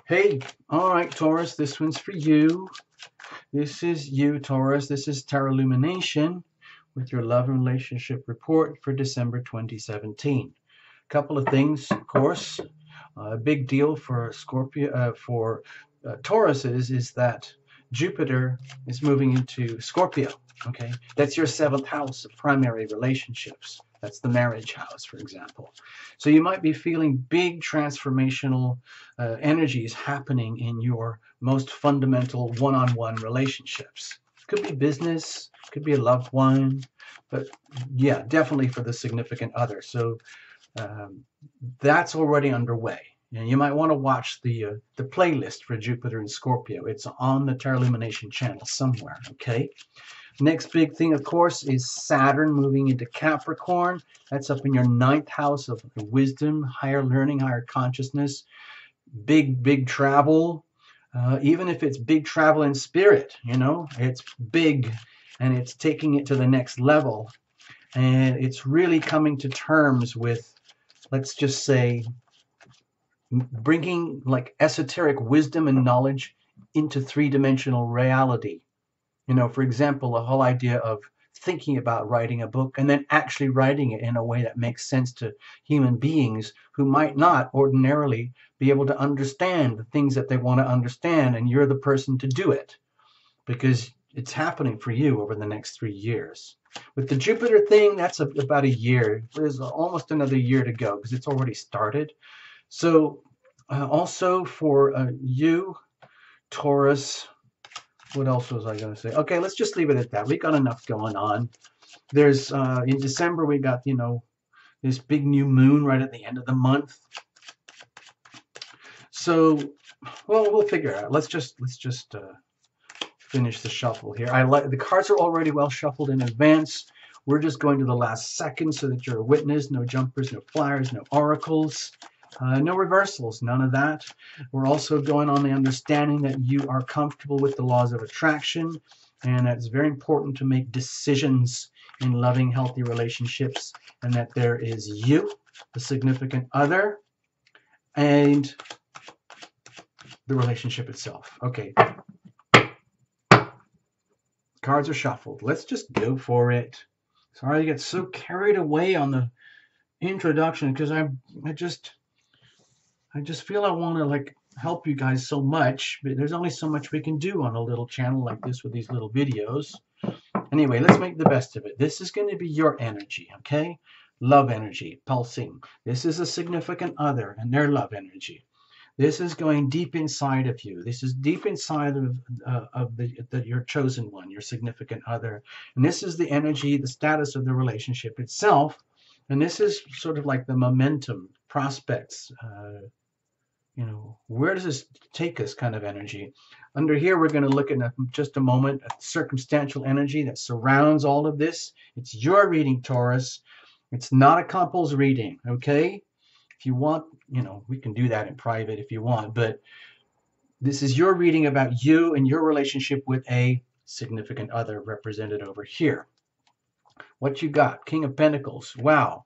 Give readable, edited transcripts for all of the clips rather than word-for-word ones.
Hey, all right, Taurus, this one's for you. This is you, Taurus. This is Tarot Lumination with your love and relationship report for December 2017. A couple of things, of course. A big deal for Taurus is that Jupiter is moving into Scorpio. Okay, that's your seventh house of primary relationships. That's the marriage house, for example. So you might be feeling big transformational energies happening in your most fundamental one-on-one relationships. Could be business, could be a loved one, but yeah, definitely for the significant other. So um, that's already underway. And you might want to watch the playlist for Jupiter and Scorpio. It's on the Terra Illumination channel somewhere. Okay. Next big thing, of course, is Saturn moving into Capricorn. That's up in your ninth house of wisdom, higher learning, higher consciousness, big travel. Even if it's big travel in spirit, it's big and it's taking it to the next level. And it's really coming to terms with, let's just say, bringing like esoteric wisdom and knowledge into three-dimensional reality. For example, the whole idea of thinking about writing a book and then actually writing it in a way that makes sense to human beings who might not ordinarily be able to understand the things that they want to understand, and you're the person to do it because it's happening for you over the next 3 years. With the Jupiter thing, that's about a year. There's almost another year to go because it's already started. So also for you, Taurus, what else was I going to say? Okay, let's just leave it at that. We got enough going on. There's in December we got this big new moon right at the end of the month. So, well, we'll figure it out. Let's just finish the shuffle here. The cards are already well shuffled in advance. We're just going to the last second so that you're a witness. No jumpers, no flyers, no oracles. No reversals, none of that. We're also going on the understanding that you are comfortable with the laws of attraction, and that it's very important to make decisions in loving, healthy relationships, and that there is you, the significant other, and the relationship itself. Okay. Cards are shuffled. Let's just go for it. Sorry I get so carried away on the introduction because I just feel I want to help you guys so much, but there's only so much we can do on a little channel like this with these little videos. Anyway, let's make the best of it. This is going to be your energy, okay? Love energy, pulsing. This is a significant other and their love energy. This is going deep inside of you. This is deep inside of your chosen one, your significant other. And this is the energy, the status of the relationship itself. And this is sort of like the momentum, prospects, where does this take us kind of energy. Under here, we're going to look at just a moment at circumstantial energy that surrounds all of this. It's your reading, Taurus. It's not a couple's reading, okay? If you want, we can do that in private if you want, but this is your reading about you and your relationship with a significant other represented over here. What you got? King of Pentacles. Wow.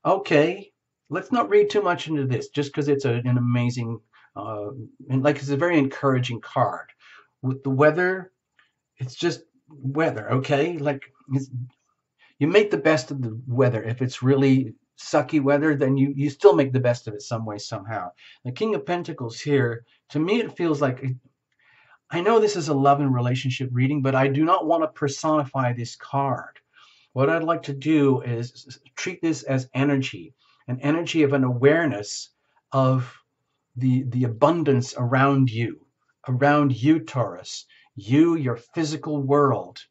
Okay. Let's not read too much into this just because it's an amazing, it's a very encouraging card. With the weather, it's just weather, okay? You make the best of the weather. If it's really sucky weather, then you still make the best of it some way, somehow. The King of Pentacles here, to me, it feels like, I know this is a love and relationship reading, but I do not want to personify this card. What I'd like to do is treat this as energy. An energy of an awareness of the abundance around you, Taurus, your physical world,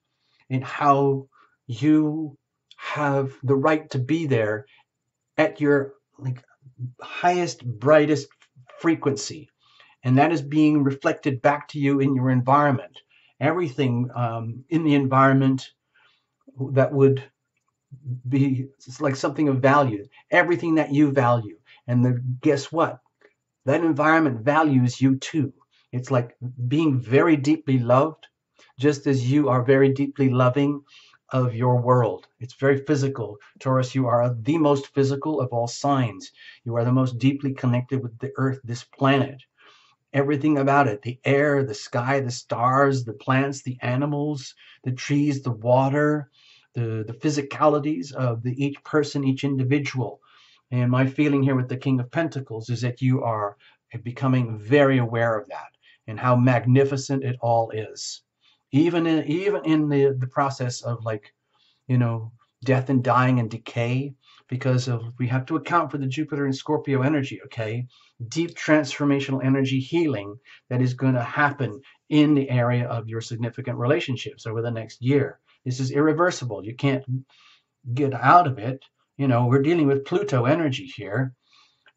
and how you have the right to be there at your highest, brightest frequency. And that is being reflected back to you in your environment. Everything in the environment that would be like something of value, everything that you value. And guess what? That environment values you too. It's like being very deeply loved, just as you are very deeply loving of your world. It's very physical. Taurus, you are the most physical of all signs. You are the most deeply connected with the earth, this planet. everything about it, the air, the sky, the stars, the plants, the animals, the trees, the water, the physicalities of each person, each individual. And my feeling here with the King of Pentacles is that you are becoming very aware of that and how magnificent it all is. Even in the process of, like, you know, death and dying and decay, because of we have to account for the Jupiter and Scorpio energy, okay? Deep transformational energy healing that is going to happen in the area of your significant relationships over the next year. This is irreversible. You can't get out of it. You know, we're dealing with Pluto energy here,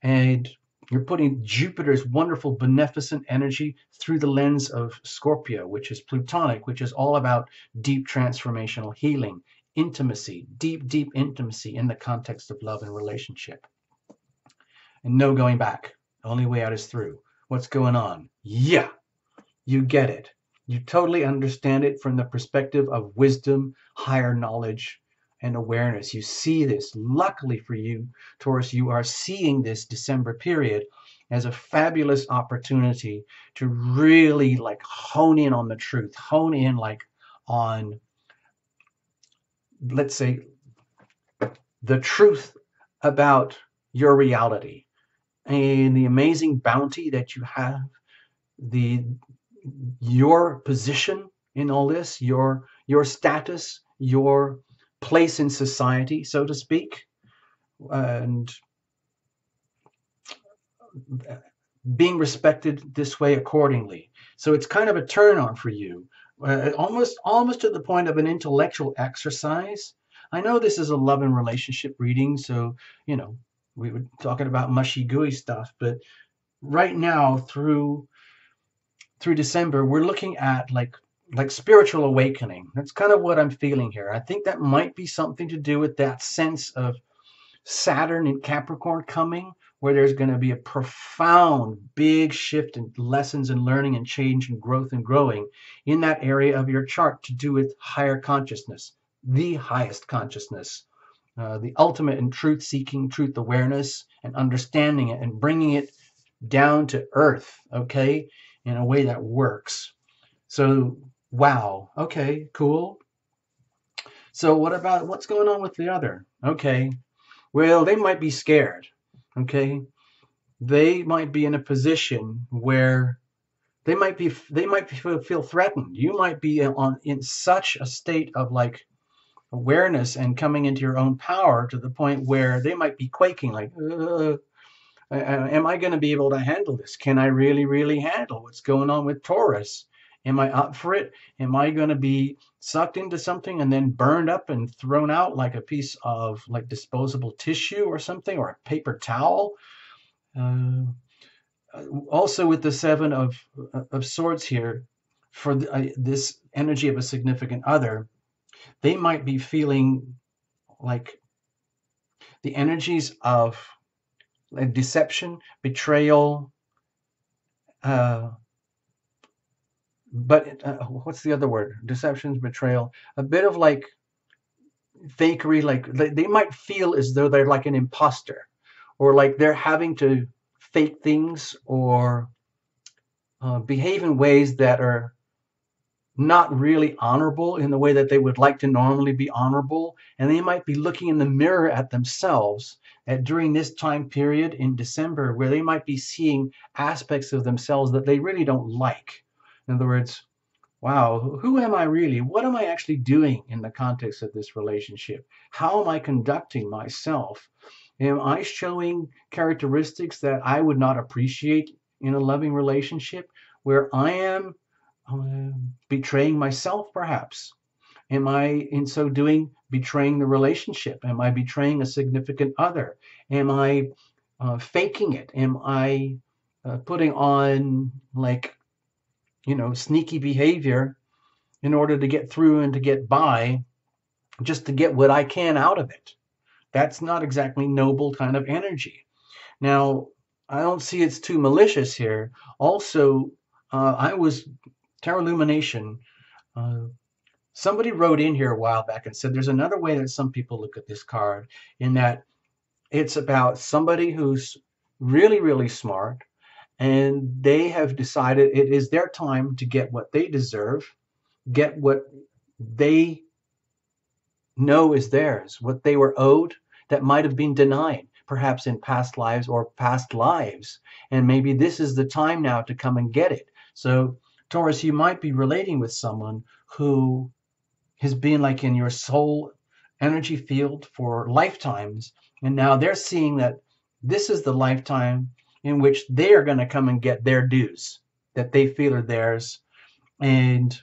and you're putting Jupiter's wonderful beneficent energy through the lens of Scorpio, which is Plutonic, which is all about deep transformational healing, intimacy, deep intimacy in the context of love and relationship. And no going back. The only way out is through. What's going on? Yeah, you get it. You totally understand it from the perspective of wisdom, higher knowledge, and awareness. You see this. Luckily for you, Taurus, you are seeing this December period as a fabulous opportunity to really, like, hone in on the truth, hone in, like, on, let's say, the truth about your reality and the amazing bounty that you have, your position in all this, your status, your place in society, so to speak, and being respected this way accordingly. So it's kind of a turn on for you, almost to the point of an intellectual exercise. I know this is a love and relationship reading, so, you know, we were talking about mushy gooey stuff, but right now through December, we're looking at, like spiritual awakening. That's kind of what I'm feeling here. I think that might be something to do with that sense of Saturn in Capricorn coming, where there's going to be a profound, big shift in lessons and learning and change and growth and growing in that area of your chart to do with higher consciousness, the highest consciousness, the ultimate in truth seeking, truth awareness, and understanding it and bringing it down to earth, okay, in a way that works. So, wow, okay, cool. So what about what's going on with the other? Okay, well, they might be scared, okay? They might be in a position where they might feel threatened. You might be in such a state of, like, awareness and coming into your own power to the point where they might be quaking, like, am I going to be able to handle this? Can I really handle what's going on with Taurus? Am I up for it? Am I going to be sucked into something and then burned up and thrown out like a piece of, like, disposable tissue or something, or a paper towel? Also with the Seven of Swords here, for this energy of a significant other, they might be feeling like the energies of, like, deception, betrayal, but what's the other word? Deception, betrayal, a bit of, like, fakery, like they might feel as though they're like an imposter, or like they're having to fake things, or behave in ways that are not really honorable in the way that they would like to normally be honorable. And they might be looking in the mirror at themselves during this time period in December, where they might be seeing aspects of themselves that they really don't like. In other words, wow, who am I really? What am I actually doing in the context of this relationship? How am I conducting myself? Am I showing characteristics that I would not appreciate in a loving relationship, where I am betraying myself, perhaps? Am I, in so doing, betraying the relationship? Am I betraying a significant other? Am I faking it? Am I putting on, like, sneaky behavior in order to get through and to get by, just to get what I can out of it? That's not exactly noble kind of energy. Now, I don't see it's too malicious here. Also, I was Tarot Lumination. Somebody wrote in here a while back and said there's another way that some people look at this card, in that it's about somebody who's really smart, and they have decided it is their time to get what they deserve, get what they know is theirs, what they were owed that might have been denied, perhaps in past lives or past lives. And maybe this is the time now to come and get it. So, Taurus, you might be relating with someone who has been like in your soul energy field for lifetimes. And now they're seeing that this is the lifetime in which they are going to come and get their dues that they feel are theirs. And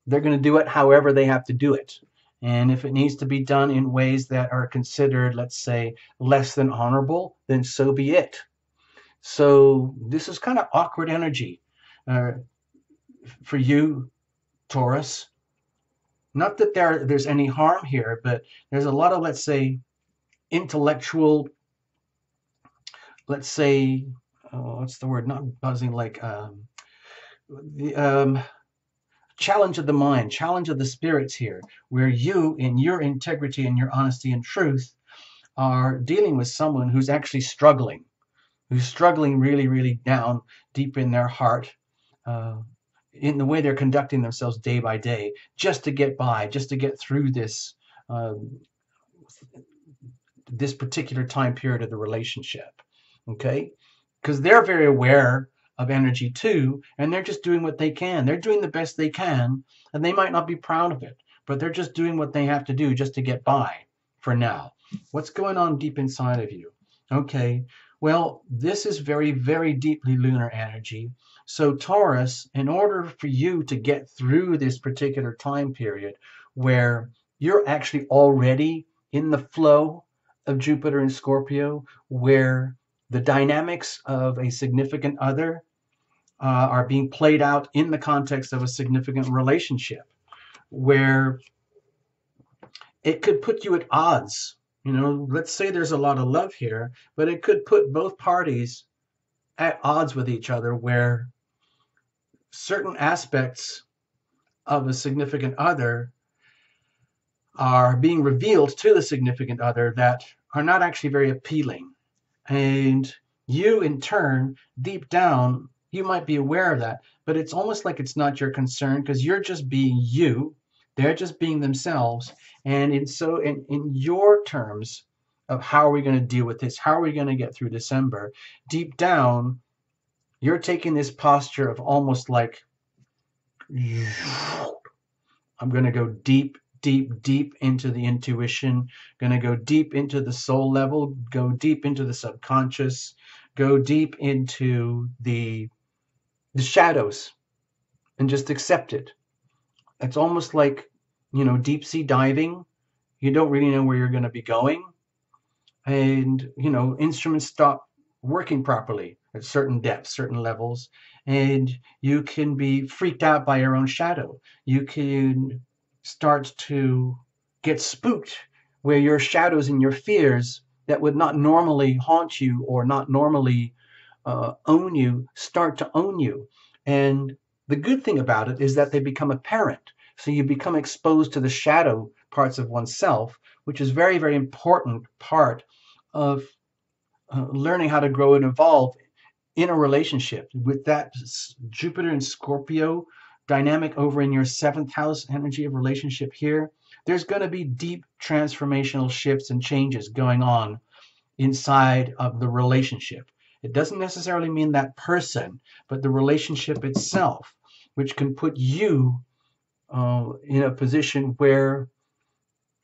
they're going to do it however they have to do it. And if it needs to be done in ways that are considered, let's say, less than honorable, then so be it. So this is kind of awkward energy uh, for you, Taurus. Not that there's any harm here, but there's a lot of, let's say, intellectual, let's say, what's the word? Not buzzing, like the challenge of the mind, challenge of the spirits here, where you, in your integrity and your honesty and truth, are dealing with someone who's actually struggling, really, really down deep in their heart, uh, in the way they're conducting themselves day by day, just to get by, just to get through this this particular time period of the relationship. Okay, because they're very aware of energy too, and they're just doing what they can. They're doing the best they can, and they might not be proud of it, but they're just doing what they have to do just to get by for now. What's going on deep inside of you? Okay, well, this is very, very deeply lunar energy. So, Taurus, in order for you to get through this particular time period where you're actually already in the flow of Jupiter and Scorpio, where the dynamics of a significant other are being played out in the context of a significant relationship, where it could put you at odds. You know, let's say there's a lot of love here, but it could put both parties at odds with each other, where certain aspects of a significant other are being revealed to the significant other that are not actually very appealing. And you, in turn, deep down, you might be aware of that, but it's almost like it's not your concern because you're just being you. They're just being themselves. And in your terms of how are we going to deal with this? How are we going to get through December? Deep down, you're taking this posture of almost like, I'm going to go deep, deep, deep into the intuition, going to go deep into the soul level, go deep into the subconscious, go deep into the shadows and just accept it. It's almost like, you know, deep sea diving. You don't really know where you're going to be going. And, you know, instruments stop working properly at certain depths, certain levels, and you can be freaked out by your own shadow. You can start to get spooked where your shadows and your fears that would not normally haunt you or not normally own you start to own you. And the good thing about it is that they become apparent. So you become exposed to the shadow parts of oneself, which is very, very important part of learning how to grow and evolve in a relationship. With that Jupiter and Scorpio dynamic over in your seventh house energy of relationship here, there's going to be deep transformational shifts and changes going on inside of the relationship. It doesn't necessarily mean that person, but the relationship itself, which can put you in a position where,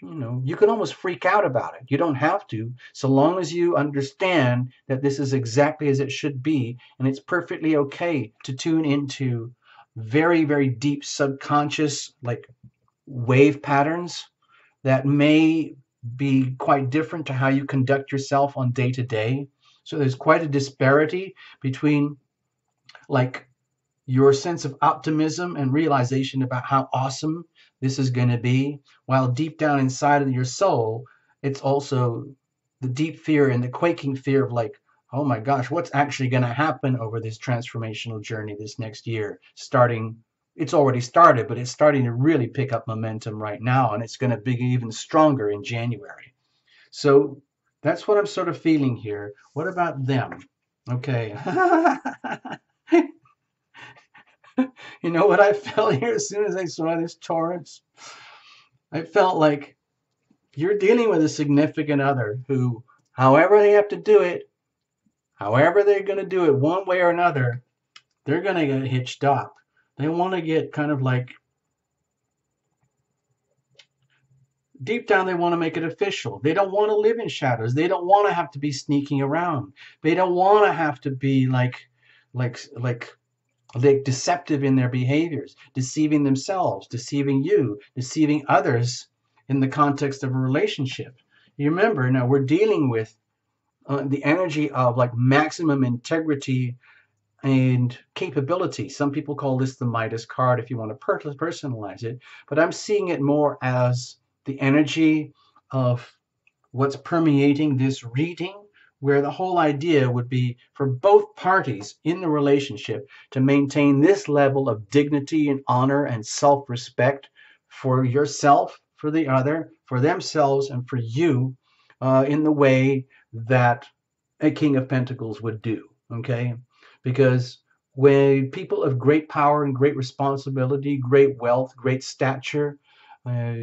you know, you can almost freak out about it. You don't have to, so long as you understand that this is exactly as it should be, and it's perfectly okay to tune into very, very deep subconscious, like wave patterns that may be quite different to how you conduct yourself on day to day. So there's quite a disparity between like your sense of optimism and realization about how awesome this is going to be, while deep down inside of your soul, it's also the deep fear and the quaking fear of like, oh my gosh, what's actually going to happen over this transformational journey this next year? Starting, it's already started, but it's starting to really pick up momentum right now, and it's going to be even stronger in January. So that's what I'm sort of feeling here. What about them? Okay. You know what I felt here as soon as I saw this Taurus? I felt like you're dealing with a significant other who, however they have to do it, however they're going to do it one way or another, they're going to get hitched up. They want to get kind of like, deep down, they want to make it official. They don't want to live in shadows. They don't want to have to be sneaking around. They don't want to have to be like, like deceptive in their behaviors, deceiving themselves, deceiving you, deceiving others in the context of a relationship. You remember, now we're dealing with the energy of like maximum integrity and capability. Some people call this the Midas card if you want to personalize it, but I'm seeing it more as the energy of what's permeating this reading, where the whole idea would be for both parties in the relationship to maintain this level of dignity and honor and self-respect for yourself, for the other, for themselves, and for you in the way that a King of Pentacles would do. Okay? Because when people of great power and great responsibility, great wealth, great stature, uh,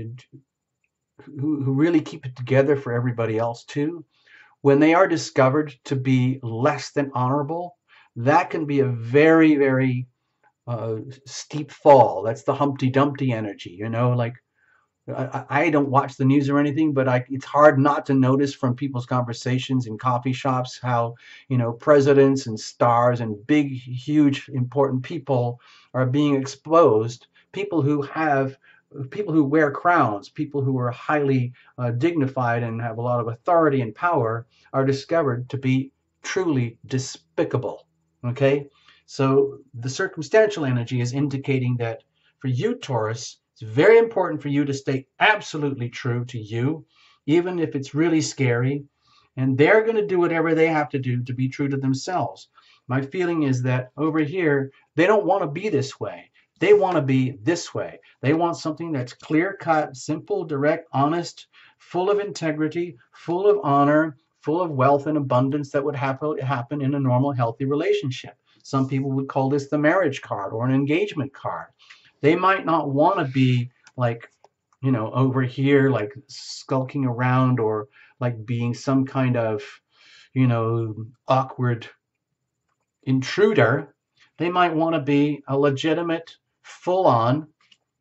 who really keep it together for everybody else too, when they are discovered to be less than honorable, that can be a very, very steep fall. That's the Humpty Dumpty energy, you know, like I don't watch the news or anything, but it's hard not to notice from people's conversations in coffee shops how, you know, presidents and stars and big, huge, important people are being exposed. People who wear crowns, people who are highly dignified and have a lot of authority and power are discovered to be truly despicable. Okay? So the circumstantial energy is indicating that for you, Taurus, it's very important for you to stay absolutely true to you, even if it's really scary. And they're going to do whatever they have to do to be true to themselves. My feeling is that over here, they don't want to be this way. They want to be this way. They want something that's clear cut, simple, direct, honest, full of integrity, full of honor, full of wealth and abundance that would happen in a normal, healthy relationship. Some people would call this the marriage card or an engagement card. They might not want to be like, you know, over here, like skulking around or like being some kind of, you know, awkward intruder. They might want to be a legitimate, full on,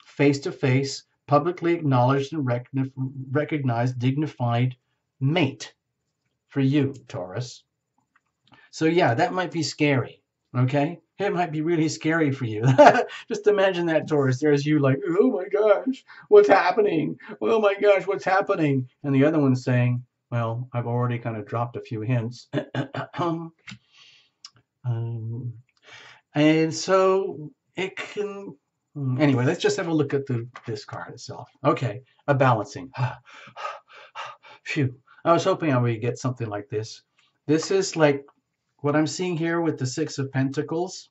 face to face, publicly acknowledged and recognized, dignified mate for you, Taurus. So, yeah, that might be scary. Okay? It might be really scary for you. Just imagine that, Taurus. There's you like, oh my gosh, what's happening? Oh my gosh, what's happening? And the other one's saying, well, I've already kind of dropped a few hints. um, and so it can, anyway, let's just have a look at this card itself. Okay, a balancing. Phew. I was hoping I would get something like this. This is like what I'm seeing here with the Six of Pentacles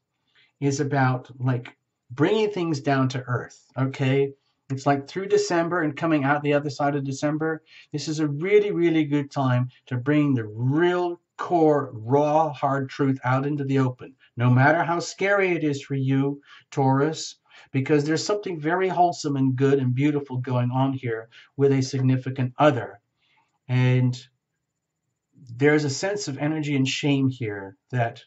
is about like bringing things down to earth. Okay. It's like through December and coming out the other side of December. This is a really, really good time to bring the real core, raw, hard truth out into the open. No matter how scary it is for you, Taurus, because there's something very wholesome and good and beautiful going on here with a significant other. And there's a sense of energy and shame here that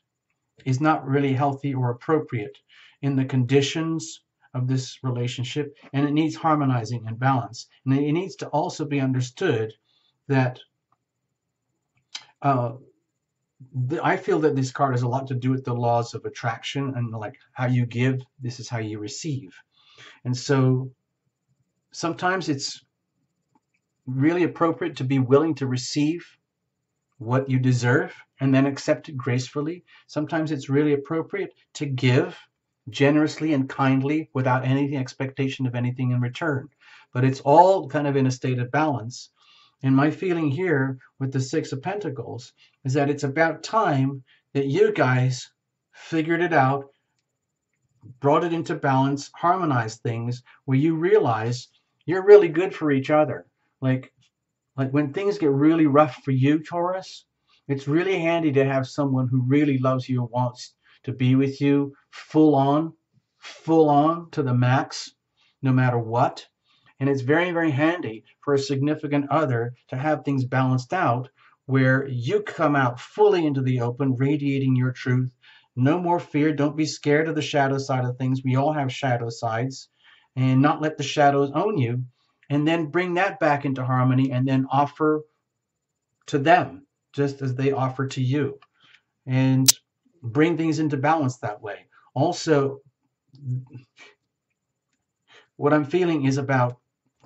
is not really healthy or appropriate in the conditions of this relationship, and it needs harmonizing and balance. And it needs to also be understood that uh, I feel that this card has a lot to do with the laws of attraction and like how you give, this is how you receive. And so sometimes it's really appropriate to be willing to receive what you deserve and then accept it gracefully. Sometimes it's really appropriate to give generously and kindly without any expectation of anything in return. But it's all kind of in a state of balance. And my feeling here with the Six of Pentacles is that it's about time that you guys figured it out, brought it into balance, harmonized things where you realize you're really good for each other. Like when things get really rough for you, Taurus, It's really handy to have someone who really loves you and wants to be with you full on to the max, no matter what. And it's very, very handy for a significant other to have things balanced out where you come out fully into the open, radiating your truth. No more fear. Don't be scared of the shadow side of things. We all have shadow sides, and not let the shadows own you. And then bring that back into harmony and then offer to them just as they offer to you, and bring things into balance that way. Also, what I'm feeling is about,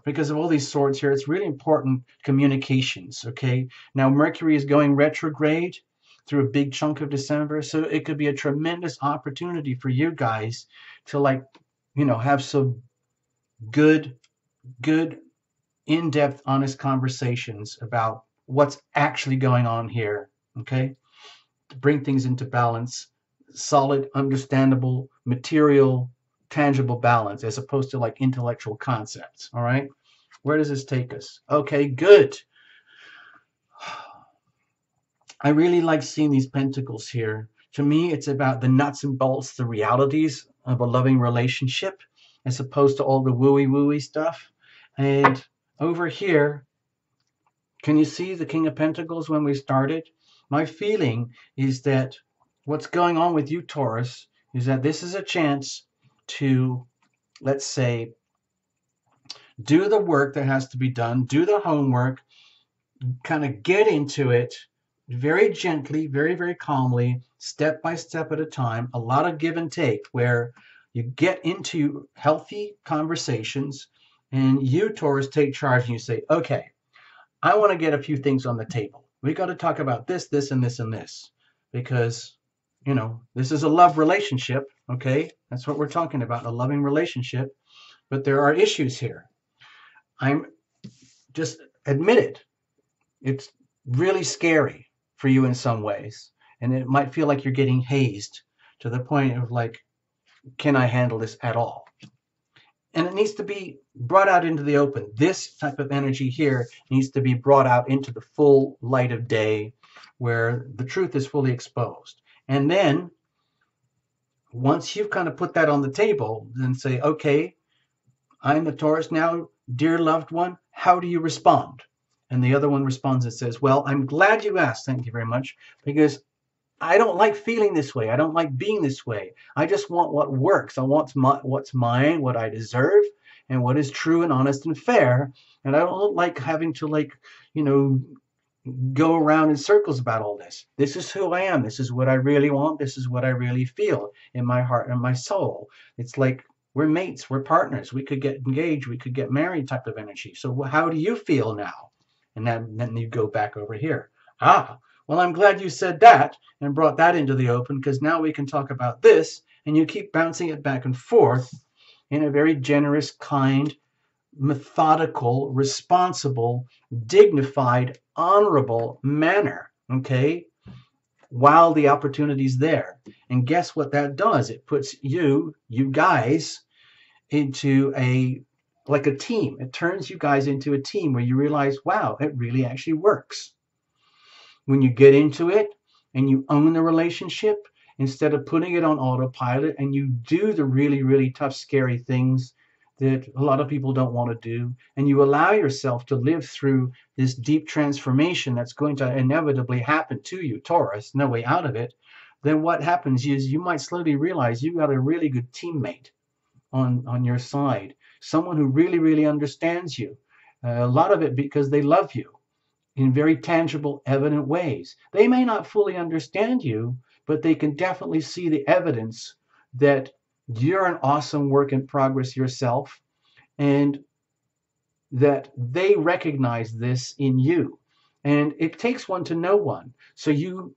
because of all these swords here, it's really important communications, okay? Now, Mercury is going retrograde through a big chunk of December, so it could be a tremendous opportunity for you guys to, like, have some good, in-depth, honest conversations about what's actually going on here, okay? To bring things into balance, solid, understandable, material, tangible balance, as opposed to like intellectual concepts. All right, where does this take us? Okay, good. I really like seeing these pentacles here. To me, it's about the nuts and bolts, the realities of a loving relationship, as opposed to all the wooey stuff. And over here, can you see the King of Pentacles when we started? My feeling is that what's going on with you, Taurus, is that this is a chance to, let's say, do the work that has to be done, do the homework, kind of get into it very gently, very, very calmly, step by step at a time, a lot of give and take, where you get into healthy conversations, and you, Taurus, take charge and you say, okay, I want to get a few things on the table. We got to talk about this, this, and this, and this, because, this is a love relationship, okay? That's what we're talking about, a loving relationship. But there are issues here. I'm just admit it. It's really scary for you in some ways. And it might feel like you're getting hazed to the point of like, can I handle this at all? And it needs to be brought out into the open. This type of energy here needs to be brought out into the full light of day, where the truth is fully exposed. And then once you've kind of put that on the table, then say, okay, I'm the Taurus now, dear loved one, how do you respond? And the other one responds and says, well, I'm glad you asked, thank you very much, because I don't like feeling this way. I don't like being this way. I just want what works. I want what's mine, what I deserve, and what is true and honest and fair. And I don't like having to go around in circles about all this. This is who I am. This is what I really want. This is what I really feel in my heart and my soul. It's like we're mates. We're partners. We could get engaged. We could get married type of energy. So how do you feel now? And then you go back over here. Well, I'm glad you said that and brought that into the open, because now we can talk about this, and you keep bouncing it back and forth in a very generous, kind, methodical, responsible, dignified, honorable manner, okay? While the opportunity's there. And guess what that does? It puts you guys into a team. It turns you guys into a team where you realize, wow, it really actually works. When you get into it and you own the relationship, instead of putting it on autopilot, and you do the really, really tough, scary things that a lot of people don't want to do, and you allow yourself to live through this deep transformation that's going to inevitably happen to you, Taurus, no way out of it, then what happens is you might slowly realize you got a really good teammate on your side, someone who really, really understands you. A lot of it because they love you in very tangible, evident ways. They may not fully understand you, but they can definitely see the evidence that you're an awesome work in progress yourself, and that they recognize this in you. And it takes one to know one. So you,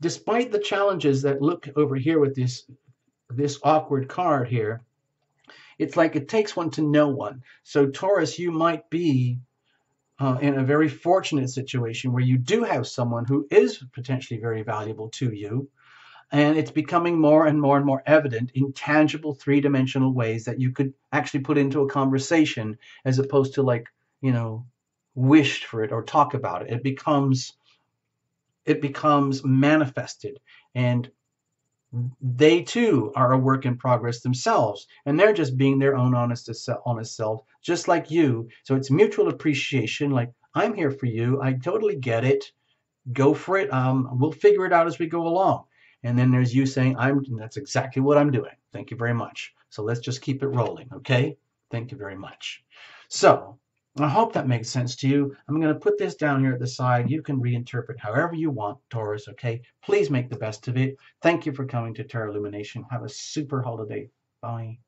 despite the challenges that look over here with this awkward card here, it's like it takes one to know one. So Taurus, you might be in a very fortunate situation where you do have someone who is potentially very valuable to you, and it's becoming more and more and more evident in tangible three-dimensional ways that you could actually put into a conversation, as opposed to wished for it or talk about it. it becomes manifested. And they too are a work in progress themselves, and they're just being their own honest self, just like you. So it's mutual appreciation. Like, I'm here for you. I totally get it. Go for it. We'll figure it out as we go along. And then there's you saying, that's exactly what I'm doing. Thank you very much. So let's just keep it rolling, okay? Thank you very much. So I hope that makes sense to you. I'm going to put this down here at the side. You can reinterpret however you want, Taurus, okay? Please make the best of it. Thank you for coming to Tarot Illumination. Have a super holiday. Bye.